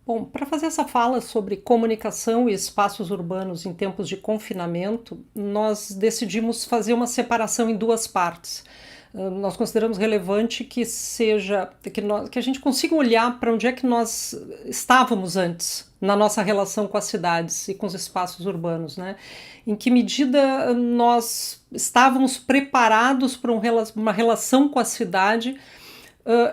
Bom, para fazer essa fala sobre comunicação e espaços urbanos em tempos de confinamento, nós decidimos fazer uma separação em duas partes. Nós consideramos relevante que seja que a gente consiga olhar para onde é que nós estávamos antes na nossa relação com as cidades e com os espaços urbanos, né? Em que medida nós estávamos preparados para uma relação com a cidade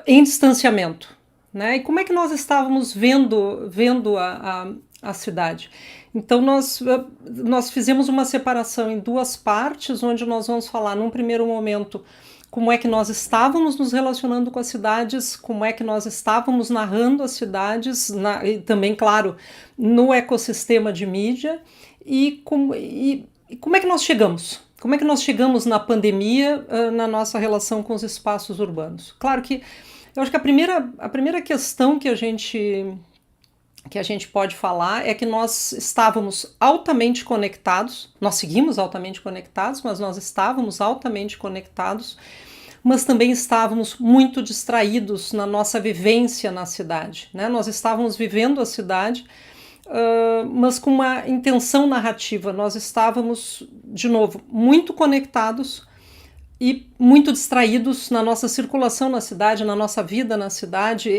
em distanciamento, né? E como é que nós estávamos vendo a cidade? Então nós fizemos uma separação em duas partes, onde nós vamos falar num primeiro momento como é que nós estávamos nos relacionando com as cidades, como é que nós estávamos narrando as cidades, e também, claro, no ecossistema de mídia, e como é que nós chegamos? Como é que nós chegamos na pandemia, na nossa relação com os espaços urbanos? Claro que eu acho que a primeira questão que a gente pode falar é que nós estávamos altamente conectados, nós seguimos altamente conectados, mas nós estávamos altamente conectados, mas também estávamos muito distraídos na nossa vivência na cidade, né? Nós estávamos vivendo a cidade, mas com uma intenção narrativa. Nós estávamos, de novo, muito conectados e muito distraídos na nossa circulação na cidade, na nossa vida na cidade.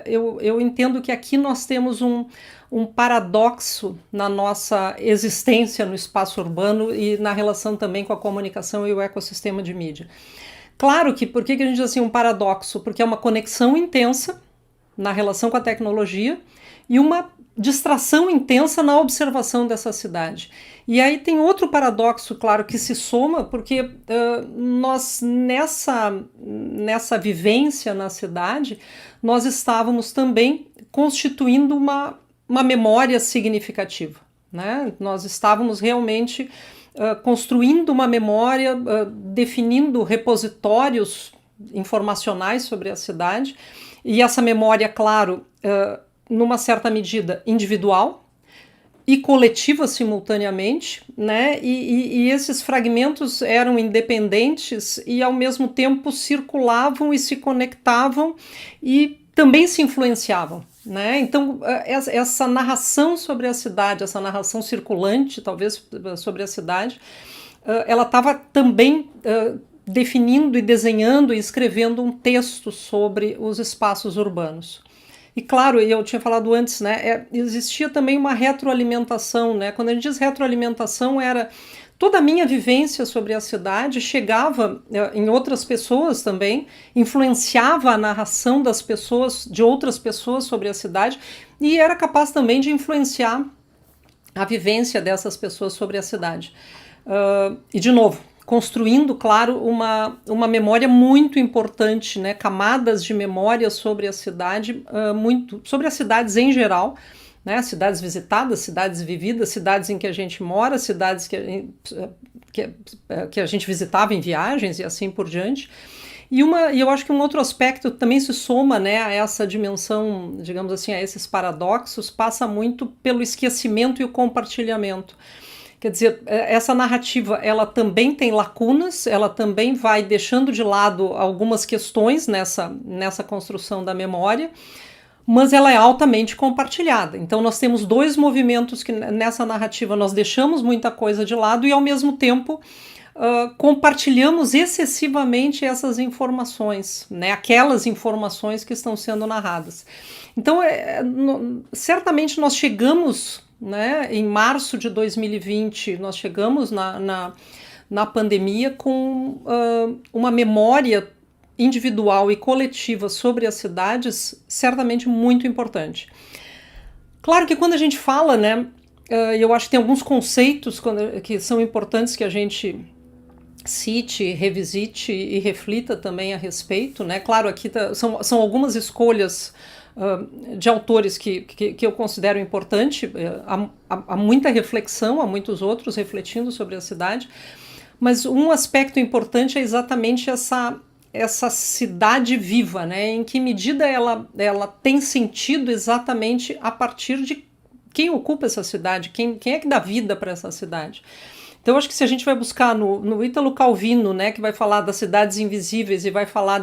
Eu entendo que aqui nós temos um paradoxo na nossa existência no espaço urbano e na relação também com a comunicação e o ecossistema de mídia. Claro que, por que a gente diz assim um paradoxo? Porque é uma conexão intensa na relação com a tecnologia e uma distração intensa na observação dessa cidade. E aí tem outro paradoxo, claro, que se soma, porque nós, nessa vivência na cidade, nós estávamos também constituindo uma memória significativa, né? Nós estávamos realmente construindo uma memória, definindo repositórios informacionais sobre a cidade, e essa memória, claro, numa certa medida individual e coletiva simultaneamente, né? E esses fragmentos eram independentes e ao mesmo tempo circulavam e se conectavam e também se influenciavam, né? Então essa narração sobre a cidade, essa narração circulante, talvez, sobre a cidade, ela estava também definindo e desenhando e escrevendo um texto sobre os espaços urbanos. E claro, eu tinha falado antes, né, existia também uma retroalimentação, né? Quando a gente diz retroalimentação, era toda a minha vivência sobre a cidade chegava em outras pessoas também, influenciava a narração das pessoas, de outras pessoas sobre a cidade, e era capaz também de influenciar a vivência dessas pessoas sobre a cidade. E de novo, construindo, claro, uma memória muito importante, né? Camadas de memória sobre a cidade, muito sobre as cidades em geral, né? Cidades visitadas, cidades vividas, cidades em que a gente mora, cidades que a gente visitava em viagens e assim por diante. E eu acho que um outro aspecto também se soma, né, a essa dimensão, digamos assim, a esses paradoxos, passa muito pelo esquecimento e o compartilhamento. Quer dizer, essa narrativa, ela também tem lacunas, ela também vai deixando de lado algumas questões nessa construção da memória, mas ela é altamente compartilhada. Então nós temos dois movimentos que nessa narrativa nós deixamos muita coisa de lado e ao mesmo tempo compartilhamos excessivamente essas informações, né? Aquelas informações que estão sendo narradas. Então certamente nós chegamos, né, em março de 2020, nós chegamos na pandemia com uma memória individual e coletiva sobre as cidades certamente muito importante. Claro que quando a gente fala, né, eu acho que tem alguns conceitos que são importantes que a gente cite, revisite e reflita também a respeito, né? Claro, aqui são algumas escolhas de autores que eu considero importante. Há muita reflexão, há muitos outros refletindo sobre a cidade, mas um aspecto importante é exatamente essa cidade viva, né? Em que medida ela tem sentido exatamente a partir de quem ocupa essa cidade, quem é que dá vida para essa cidade. Então, acho que se a gente vai buscar no Ítalo Calvino, né, que vai falar das cidades invisíveis e vai falar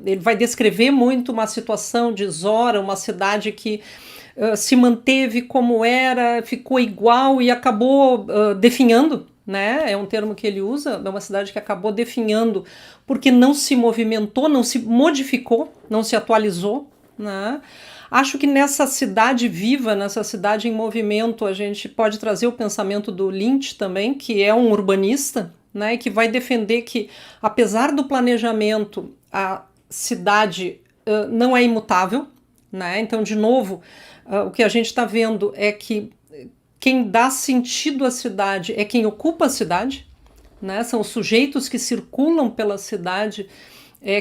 ele vai descrever muito uma situação de Zora, uma cidade que se manteve como era, ficou igual e acabou definhando, né? É um termo que ele usa, é uma cidade que acabou definhando porque não se movimentou, não se modificou, não se atualizou, né? Acho que nessa cidade viva, nessa cidade em movimento, a gente pode trazer o pensamento do Lynch também, que é um urbanista, né, que vai defender que, apesar do planejamento, a cidade não é imutável, né? Então, de novo, o que a gente está vendo é que quem dá sentido à cidade é quem ocupa a cidade, né? São os sujeitos que circulam pela cidade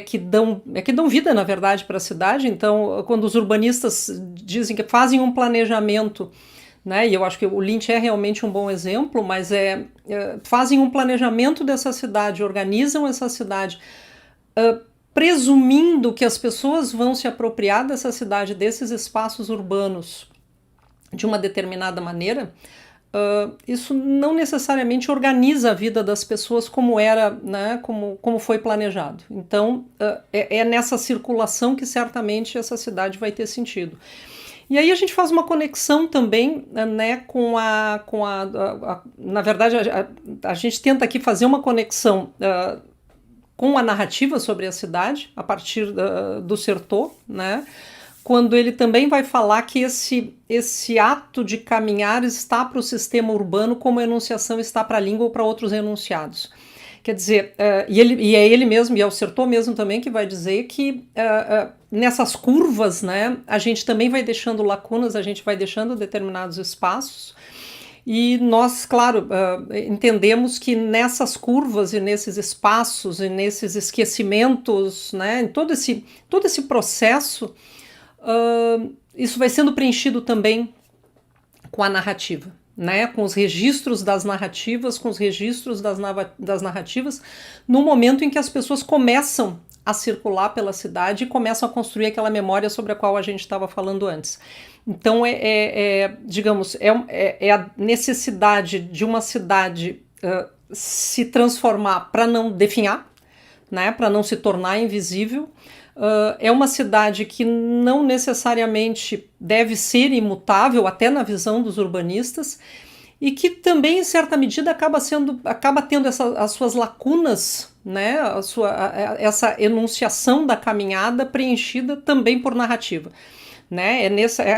que dão vida, na verdade, para a cidade. Então, quando os urbanistas dizem que fazem um planejamento, né, e eu acho que o Lynch é realmente um bom exemplo, mas fazem um planejamento dessa cidade, organizam essa cidade, presumindo que as pessoas vão se apropriar dessa cidade, desses espaços urbanos, de uma determinada maneira. Isso não necessariamente organiza a vida das pessoas como era, né, como foi planejado. Então, é nessa circulação que certamente essa cidade vai ter sentido. E aí a gente faz uma conexão também, né, na verdade, a gente tenta aqui fazer uma conexão com a narrativa sobre a cidade, a partir do Certeau, né, quando ele também vai falar que esse ato de caminhar está para o sistema urbano como a enunciação está para a língua ou para outros enunciados. Quer dizer, e é ele mesmo, e é o Certeau mesmo também, que vai dizer que nessas curvas, né, a gente também vai deixando lacunas, a gente vai deixando determinados espaços, e nós, claro, entendemos que nessas curvas e nesses espaços e nesses esquecimentos, né, em todo esse processo, isso vai sendo preenchido também com a narrativa, né? Com os registros das narrativas, com os registros das narrativas, no momento em que as pessoas começam a circular pela cidade e começam a construir aquela memória sobre a qual a gente estava falando antes. Então, digamos, é a necessidade de uma cidade se transformar para não definhar, né? Para não se tornar invisível. É uma cidade que não necessariamente deve ser imutável, até na visão dos urbanistas, e que também, em certa medida, acaba tendo as suas lacunas, né? Essa enunciação da caminhada preenchida também por narrativa. Né?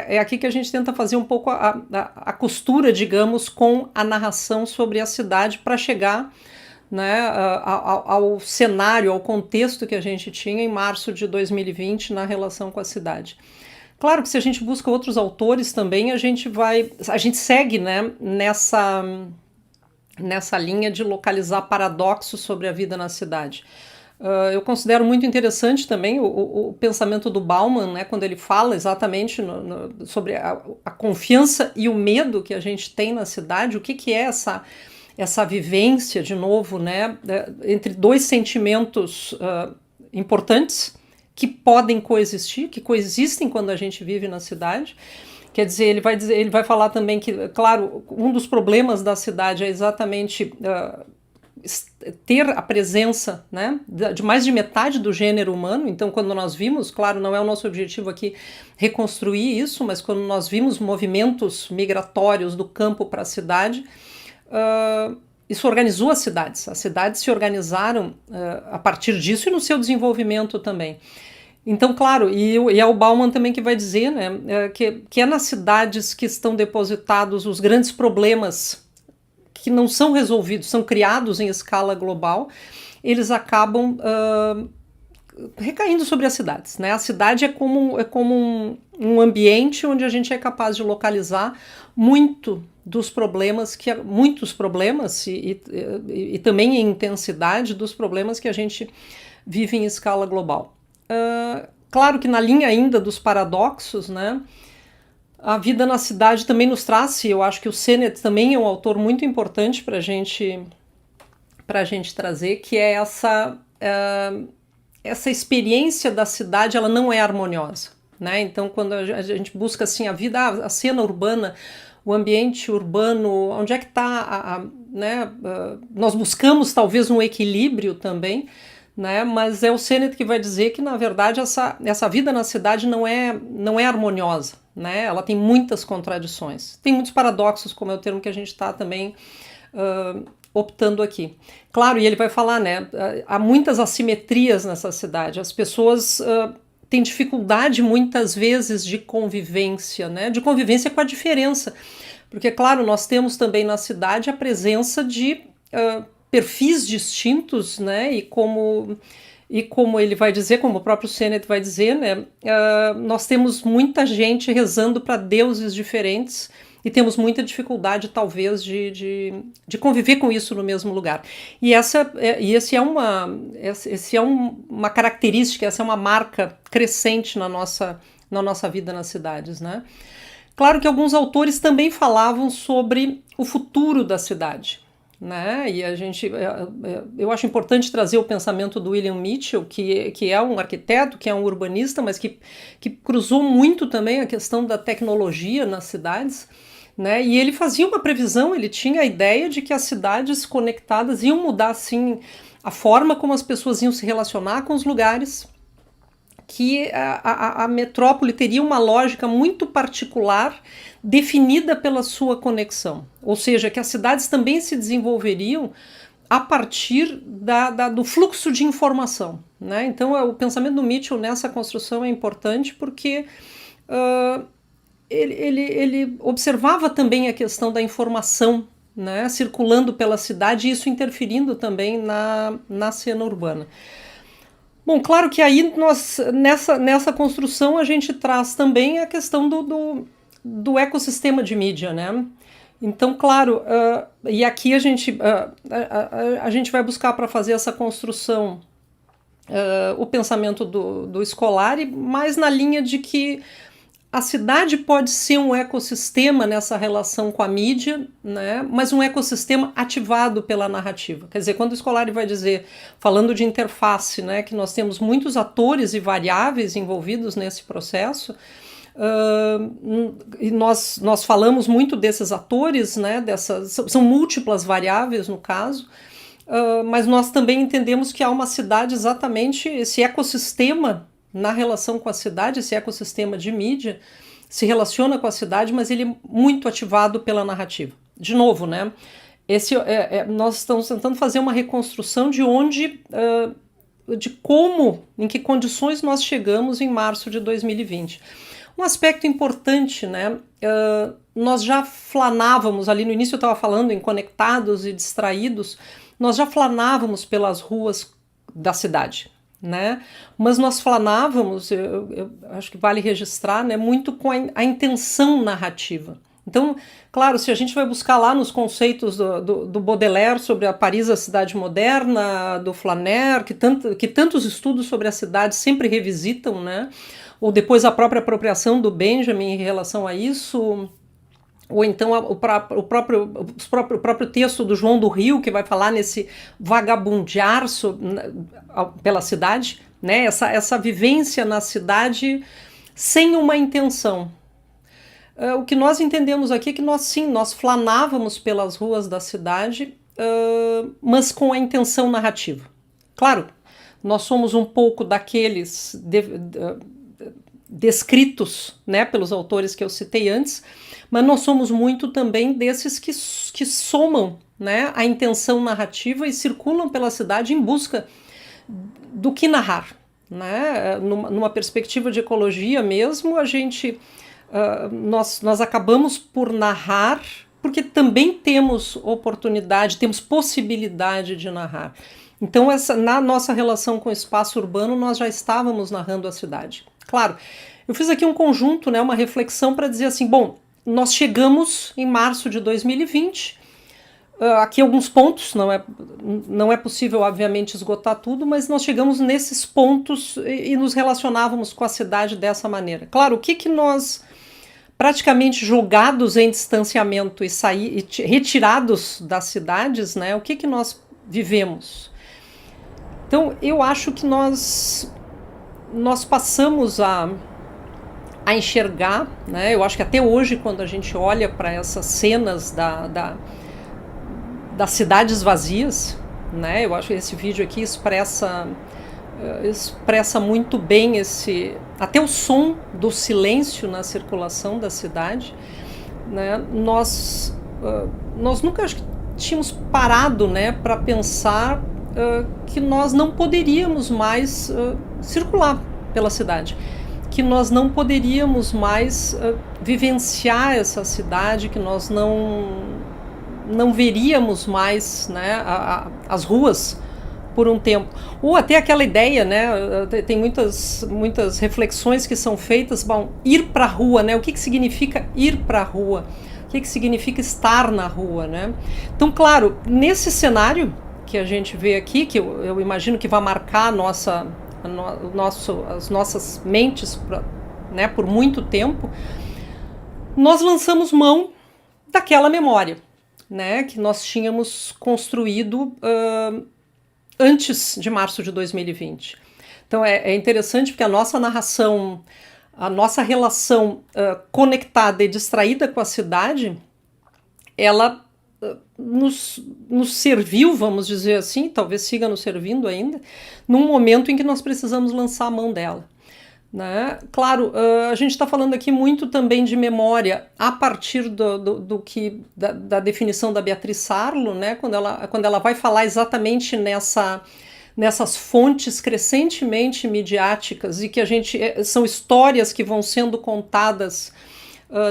É aqui que a gente tenta fazer um pouco a costura, digamos, com a narração sobre a cidade para chegar, né, ao cenário, ao contexto que a gente tinha em março de 2020 na relação com a cidade. Claro que se a gente busca outros autores também, a gente segue, né, nessa linha de localizar paradoxos sobre a vida na cidade. Eu considero muito interessante também o pensamento do Bauman, né, quando ele fala exatamente sobre a confiança e o medo que a gente tem na cidade, o que é essa vivência, de novo, né, entre dois sentimentos importantes que podem coexistir, que coexistem quando a gente vive na cidade. Quer dizer, ele vai falar também que, claro, um dos problemas da cidade é exatamente ter a presença, né, de mais de metade do gênero humano. Então, quando nós vimos, claro, não é o nosso objetivo aqui reconstruir isso, mas quando nós vimos movimentos migratórios do campo para a cidade, isso organizou as cidades se organizaram a partir disso e no seu desenvolvimento também. Então, claro, e é o Bauman também que vai dizer, né, que é nas cidades que estão depositados os grandes problemas que não são resolvidos, são criados em escala global, eles acabam recaindo sobre as cidades, né? A cidade é como um ambiente onde a gente é capaz de localizar muitos problemas e também em intensidade dos problemas que a gente vive em escala global. Claro que na linha ainda dos paradoxos, né, a vida na cidade também nos traz, e eu acho que o Sennett também é um autor muito importante para a gente trazer, que é essa experiência da cidade, ela não é harmoniosa, né? Então, quando a gente busca assim a cena urbana, o ambiente urbano, onde é que está, né? Nós buscamos talvez um equilíbrio também, né? Mas é o Sennett que vai dizer que, na verdade, essa vida na cidade não é harmoniosa, né? Ela tem muitas contradições. Tem muitos paradoxos, como é o termo que a gente está também optando aqui. Claro, e ele vai falar, né? Há muitas assimetrias nessa cidade. As pessoas têm dificuldade, muitas vezes, de convivência, né? De convivência com a diferença. Porque, claro, nós temos também na cidade a presença de perfis distintos, né? E como ele vai dizer, como o próprio Sennett vai dizer, né? Nós temos muita gente rezando para deuses diferentes e temos muita dificuldade, talvez, de conviver com isso no mesmo lugar. E esse é uma característica, essa é uma marca crescente na nossa vida nas cidades, né? Claro que alguns autores também falavam sobre o futuro da cidade, né? E eu acho importante trazer o pensamento do William Mitchell, que é um arquiteto, que é um urbanista, mas que cruzou muito também a questão da tecnologia nas cidades, né? E ele fazia uma previsão, ele tinha a ideia de que as cidades conectadas iam mudar, assim, a forma como as pessoas iam se relacionar com os lugares, que a metrópole teria uma lógica muito particular, definida pela sua conexão. Ou seja, que as cidades também se desenvolveriam a partir do fluxo de informação, né? Então, o pensamento do Mitchell nessa construção é importante porque ele observava também a questão da informação, né, circulando pela cidade e isso interferindo também na cena urbana. Bom, claro que aí nessa construção a gente traz também a questão do ecossistema de mídia, né? Então, claro, e aqui a gente vai buscar para fazer essa construção o pensamento do Scolari, mais na linha de que a cidade pode ser um ecossistema nessa relação com a mídia, né? Mas um ecossistema ativado pela narrativa. Quer dizer, quando o Scolari vai dizer, falando de interface, né, que nós temos muitos atores e variáveis envolvidos nesse processo, e nós falamos muito desses atores, né, são múltiplas variáveis no caso, mas nós também entendemos que há uma cidade exatamente, esse ecossistema na relação com a cidade, esse ecossistema de mídia se relaciona com a cidade, mas ele é muito ativado pela narrativa. De novo, né? Nós estamos tentando fazer uma reconstrução de como, em que condições nós chegamos em março de 2020. Um aspecto importante, né? Nós já flanávamos, ali no início eu estava falando em conectados e distraídos, nós já flanávamos pelas ruas da cidade, né? Mas nós flanávamos, eu acho que vale registrar, né, muito com a intenção narrativa. Então, claro, se a gente vai buscar lá nos conceitos do Baudelaire sobre a Paris, a cidade moderna, do Flaner, que tantos estudos sobre a cidade sempre revisitam, né? Ou depois a própria apropriação do Benjamin em relação a isso, ou então o próprio texto do João do Rio, que vai falar nesse vagabundear pela cidade, né? Essa vivência na cidade sem uma intenção. O que nós entendemos aqui é que nós flanávamos pelas ruas da cidade, mas com a intenção narrativa. Claro, nós somos um pouco daqueles descritos, né, pelos autores que eu citei antes, mas nós somos muito também desses que somam, né, a intenção narrativa e circulam pela cidade em busca do que narrar, né? Numa perspectiva de ecologia mesmo, nós acabamos por narrar porque também temos oportunidade, temos possibilidade de narrar. Então, na nossa relação com o espaço urbano, nós já estávamos narrando a cidade. Claro, eu fiz aqui um conjunto, né, uma reflexão para dizer assim, bom, nós chegamos em março de 2020, aqui alguns pontos, não é possível, obviamente, esgotar tudo, mas nós chegamos nesses pontos e nos relacionávamos com a cidade dessa maneira. Claro, o que nós, praticamente jogados em distanciamento e retirados das cidades, né, o que nós vivemos? Então, eu acho que nós passamos a enxergar, né? Eu acho que até hoje, quando a gente olha para essas cenas das cidades vazias, né? Eu acho que esse vídeo aqui expressa muito bem até o som do silêncio na circulação da cidade, né? Nós nunca acho que tínhamos parado, né, para pensar que nós não poderíamos mais circular pela cidade, que nós não poderíamos mais vivenciar essa cidade, que nós não veríamos mais, né, as ruas por um tempo. Ou até aquela ideia, né, tem muitas reflexões que são feitas, bom, ir para a rua, né, o que significa ir para a rua? O que significa estar na rua, né? Então, claro, nesse cenário que a gente vê aqui, que eu imagino que vai marcar as nossas mentes, né, por muito tempo, nós lançamos mão daquela memória, né, que nós tínhamos construído antes de março de 2020. Então é interessante porque a nossa narração, a nossa relação conectada e distraída com a cidade, ela nos serviu, vamos dizer assim, talvez siga nos servindo ainda, num momento em que nós precisamos lançar a mão dela, né? Claro, a gente está falando aqui muito também de memória a partir da definição da Beatriz Sarlo, né? Quando ela vai falar exatamente nessas fontes crescentemente midiáticas e que são histórias que vão sendo contadas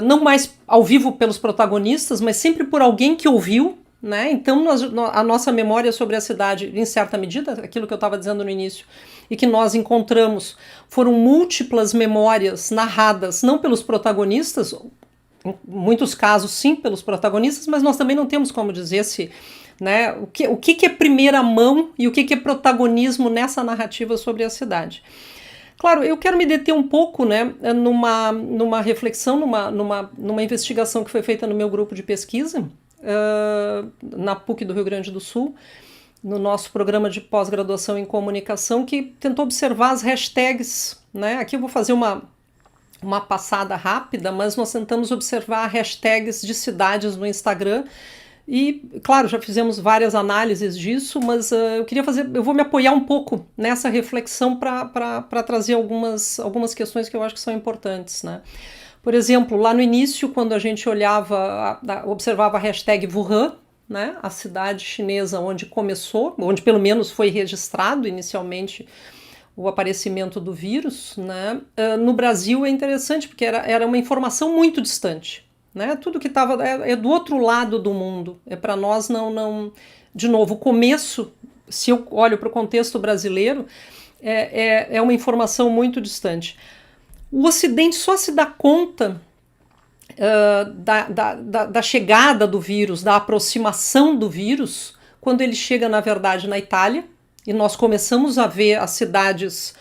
não mais ao vivo pelos protagonistas, mas sempre por alguém que ouviu, né? Então a nossa memória sobre a cidade, em certa medida, aquilo que eu estava dizendo no início, e que nós encontramos foram múltiplas memórias narradas não pelos protagonistas, em muitos casos sim pelos protagonistas, mas nós também não temos como dizer se, né, o que é primeira mão e o que é protagonismo nessa narrativa sobre a cidade. Claro, eu quero me deter um pouco, né, numa reflexão, numa investigação que foi feita no meu grupo de pesquisa, na PUC do Rio Grande do Sul, no nosso programa de pós-graduação em comunicação, que tentou observar as hashtags, né? Aqui eu vou fazer uma passada rápida, mas nós tentamos observar hashtags de cidades no Instagram e, claro, já fizemos várias análises disso, mas eu vou me apoiar um pouco nessa reflexão para trazer algumas questões que eu acho que são importantes, né? Por exemplo, lá no início, quando a gente observava a hashtag Wuhan, né, a cidade chinesa onde começou, onde pelo menos foi registrado inicialmente o aparecimento do vírus, né, no Brasil é interessante porque era uma informação muito distante, né, tudo que estava é do outro lado do mundo, para nós não, de novo, o começo, se eu olho para o contexto brasileiro, é uma informação muito distante. O Ocidente só se dá conta da chegada do vírus, da aproximação do vírus, quando ele chega, na verdade, na Itália, e nós começamos a ver as cidades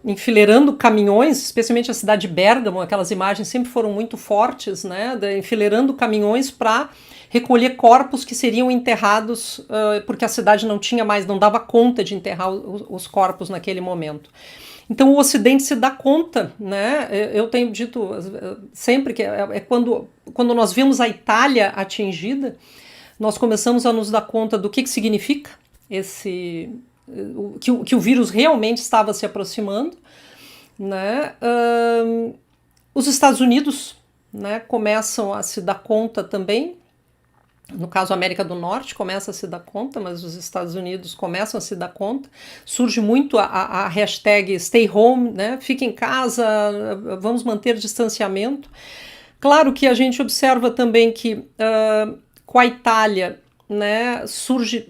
enfileirando caminhões, especialmente a cidade de Bérgamo, aquelas imagens sempre foram muito fortes, né, enfileirando caminhões para recolher corpos que seriam enterrados, porque a cidade não dava conta de enterrar os corpos naquele momento. Então o Ocidente se dá conta, né? Eu tenho dito sempre que quando nós vemos a Itália atingida, nós começamos a nos dar conta do que significa que o vírus realmente estava se aproximando, né? Os Estados Unidos, né, começam a se dar conta também. No caso, a América do Norte começa a se dar conta, mas os Estados Unidos começam a se dar conta. Surge muito a hashtag stay home, né? Fica em casa, vamos manter distanciamento. Claro que a gente observa também que com a Itália, né, surge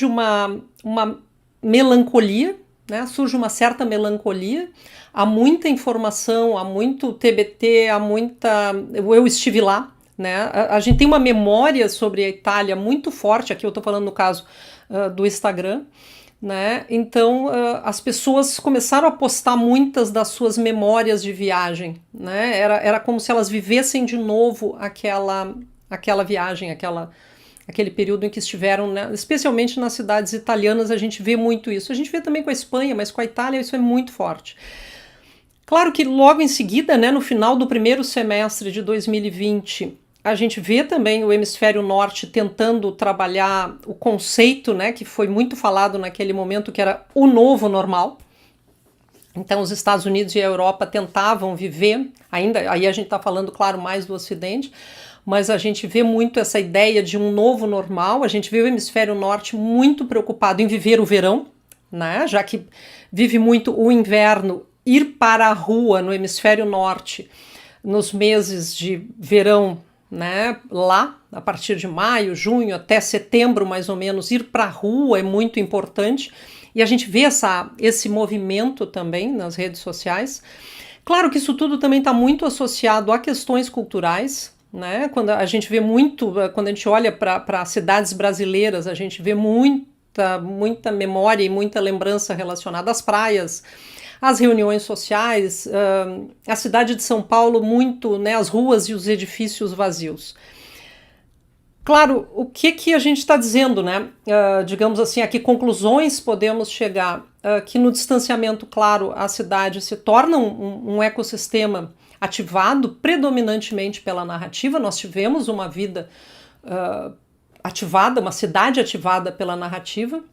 uma melancolia, né? Surge uma certa melancolia. Há muita informação, há muito TBT, eu estive lá. Né? A gente tem uma memória sobre a Itália muito forte, aqui eu estou falando no caso do Instagram, né? Então as pessoas começaram a postar muitas das suas memórias de viagem, né? Era como se elas vivessem de novo aquela viagem, aquele período em que estiveram, né? Especialmente nas cidades italianas a gente vê muito isso, a gente vê também com a Espanha, mas com a Itália isso é muito forte. Claro que logo em seguida, né, no final do primeiro semestre de 2020, a gente vê também o hemisfério norte tentando trabalhar o conceito, né, que foi muito falado naquele momento, que era o novo normal. Então, os Estados Unidos e a Europa tentavam viver, ainda aí a gente está falando, claro, mais do Ocidente, mas a gente vê muito essa ideia de um novo normal. A gente vê o hemisfério norte muito preocupado em viver o verão, né? Já que vive muito o inverno, ir para a rua no hemisfério norte nos meses de verão, né? Lá, a partir de maio, junho, até setembro, mais ou menos, ir para a rua é muito importante. E a gente vê esse movimento também nas redes sociais. Claro que isso tudo também está muito associado a questões culturais, né? Quando a gente vê muito, quando a gente olha para cidades brasileiras, a gente vê muita memória e muita lembrança relacionada às praias, às reuniões sociais, a cidade de São Paulo muito, né, as ruas e os edifícios vazios. Claro, o que a gente está dizendo, né? Digamos assim, a que conclusões podemos chegar? Que no distanciamento, claro, a cidade se torna um ecossistema ativado predominantemente pela narrativa. Nós tivemos uma vida ativada, uma cidade ativada pela narrativa,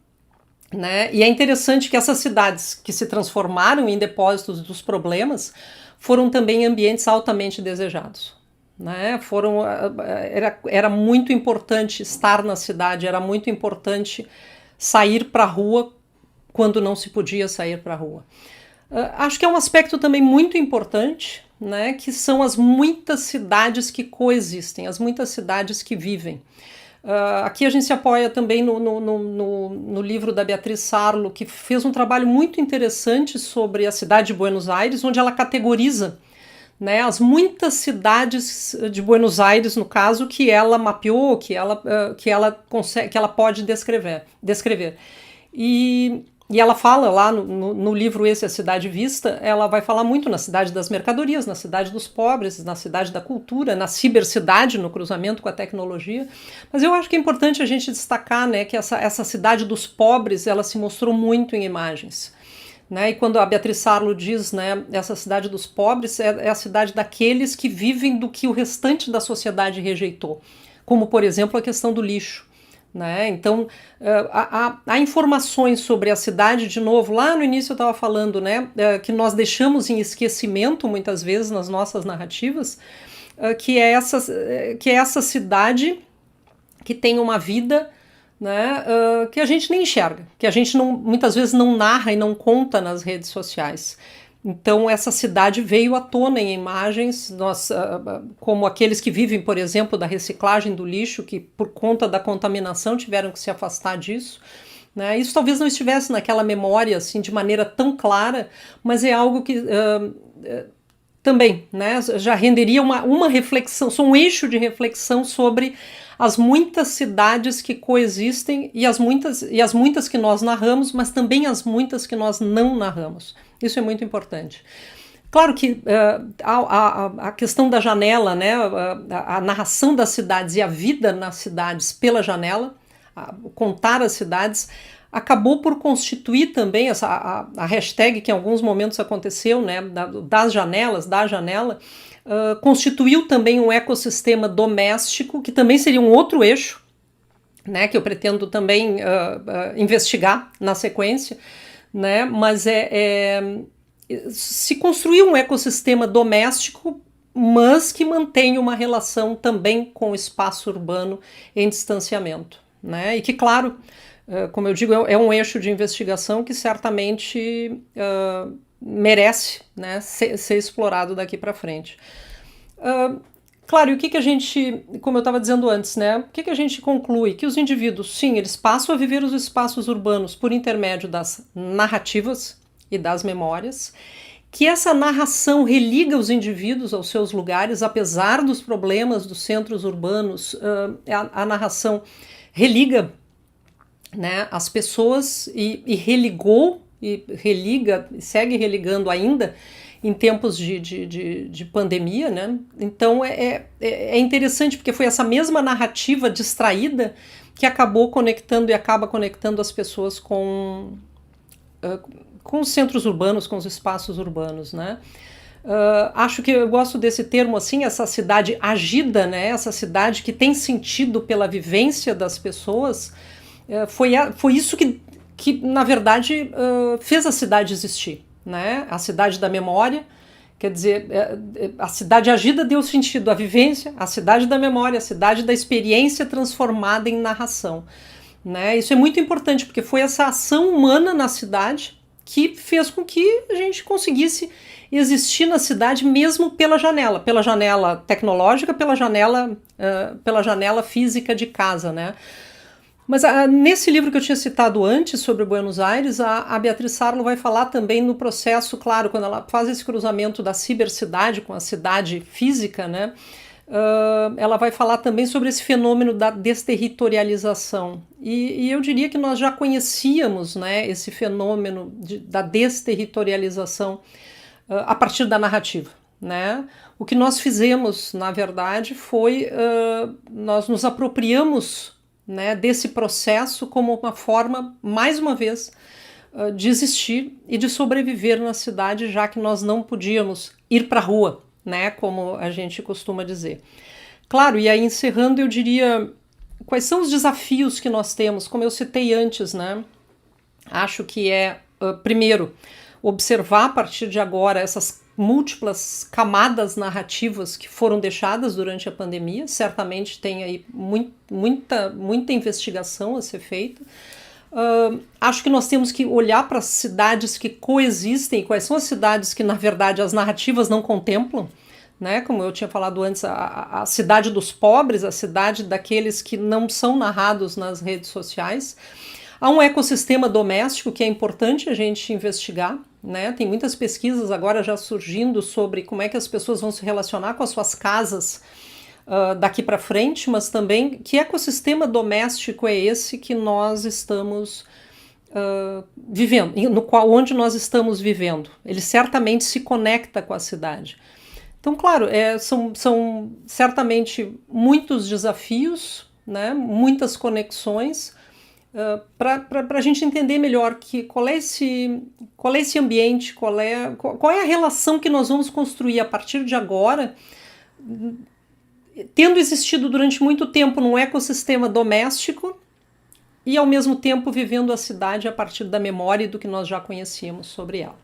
né? E é interessante que essas cidades que se transformaram em depósitos dos problemas foram também ambientes altamente desejados. Né? Era muito importante estar na cidade, era muito importante sair para a rua quando não se podia sair para a rua. Acho que é um aspecto também muito importante, né, que são as muitas cidades que coexistem, as muitas cidades que vivem. Aqui a gente se apoia também no livro da Beatriz Sarlo, que fez um trabalho muito interessante sobre a cidade de Buenos Aires, onde ela categoriza, né, as muitas cidades de Buenos Aires, no caso, que ela mapeou, que ela pode descrever. E ela fala lá no livro esse, A Cidade Vista, ela vai falar muito na cidade das mercadorias, na cidade dos pobres, na cidade da cultura, na cibercidade, no cruzamento com a tecnologia. Mas eu acho que é importante a gente destacar, né, que essa cidade dos pobres, ela se mostrou muito em imagens. Né? E quando a Beatriz Sarlo diz, né, essa cidade dos pobres é a cidade daqueles que vivem do que o restante da sociedade rejeitou, como, por exemplo, a questão do lixo. Né? Então, há informações sobre a cidade, de novo, lá no início eu estava falando, né, que nós deixamos em esquecimento muitas vezes nas nossas narrativas, que é essa cidade que tem uma vida, né, que a gente nem enxerga, que a gente muitas vezes não narra e não conta nas redes sociais. Então essa cidade veio à tona em imagens, como aqueles que vivem, por exemplo, da reciclagem do lixo, que por conta da contaminação tiveram que se afastar disso. Né? Isso talvez não estivesse naquela memória assim, de maneira tão clara, mas é algo que também, né, já renderia uma reflexão, um eixo de reflexão sobre as muitas cidades que coexistem e as muitas que nós narramos, mas também as muitas que nós não narramos. Isso é muito importante. Claro que a questão da janela, né, a narração das cidades e a vida nas cidades pela janela, contar as cidades, acabou por constituir também a hashtag que em alguns momentos aconteceu, né, da janela, constituiu também um ecossistema doméstico, que também seria um outro eixo, né, que eu pretendo também investigar na sequência, né, mas se construir um ecossistema doméstico, mas que mantenha uma relação também com o espaço urbano em distanciamento, né, e que, claro, como eu digo, é um eixo de investigação que certamente merece, né, ser explorado daqui para frente. Claro, e o que a gente, como eu estava dizendo antes, né, o que a gente conclui? Que os indivíduos, sim, eles passam a viver os espaços urbanos por intermédio das narrativas e das memórias, que essa narração religa os indivíduos aos seus lugares, apesar dos problemas dos centros urbanos, a narração religa, né, as pessoas e religou, e religa, e segue religando ainda em tempos de pandemia, né? Então é interessante porque foi essa mesma narrativa distraída que acabou conectando e acaba conectando as pessoas com os centros urbanos, com os espaços urbanos, né? Acho que eu gosto desse termo assim, essa cidade agida, né? Essa cidade que tem sentido pela vivência das pessoas. Foi isso que na verdade, fez a cidade existir, né? A cidade da memória. Quer dizer, a cidade agida deu sentido à vivência, a cidade da memória, a cidade da experiência transformada em narração. Né? Isso é muito importante, porque foi essa ação humana na cidade que fez com que a gente conseguisse existir na cidade mesmo pela janela tecnológica, pela janela física de casa, né? Mas nesse livro que eu tinha citado antes sobre Buenos Aires, a Beatriz Sarlo vai falar também no processo, claro, quando ela faz esse cruzamento da cibercidade com a cidade física, né? Ela vai falar também sobre esse fenômeno da desterritorialização. E eu diria que nós já conhecíamos, né, esse fenômeno da desterritorialização a partir da narrativa. Né? O que nós fizemos, na verdade, foi nós nos apropriamos, né, desse processo como uma forma, mais uma vez, de existir e de sobreviver na cidade, já que nós não podíamos ir para a rua, né, como a gente costuma dizer. Claro, e aí encerrando, eu diria, quais são os desafios que nós temos? Como eu citei antes, né? Acho que primeiro, observar a partir de agora essas múltiplas camadas narrativas que foram deixadas durante a pandemia. Certamente tem aí muita investigação a ser feita. Acho que nós temos que olhar para as cidades que coexistem, quais são as cidades que, na verdade, as narrativas não contemplam, né? Como eu tinha falado antes, a cidade dos pobres, a cidade daqueles que não são narrados nas redes sociais. Há um ecossistema doméstico que é importante a gente investigar, né? Tem muitas pesquisas agora já surgindo sobre como é que as pessoas vão se relacionar com as suas casas daqui para frente, mas também que ecossistema doméstico é esse que nós estamos vivendo, onde nós estamos vivendo. Ele certamente se conecta com a cidade. Então, claro, são certamente muitos desafios, né? Muitas conexões, para a gente entender melhor qual é esse ambiente, qual é a relação que nós vamos construir a partir de agora, tendo existido durante muito tempo num ecossistema doméstico e ao mesmo tempo vivendo a cidade a partir da memória e do que nós já conhecíamos sobre ela.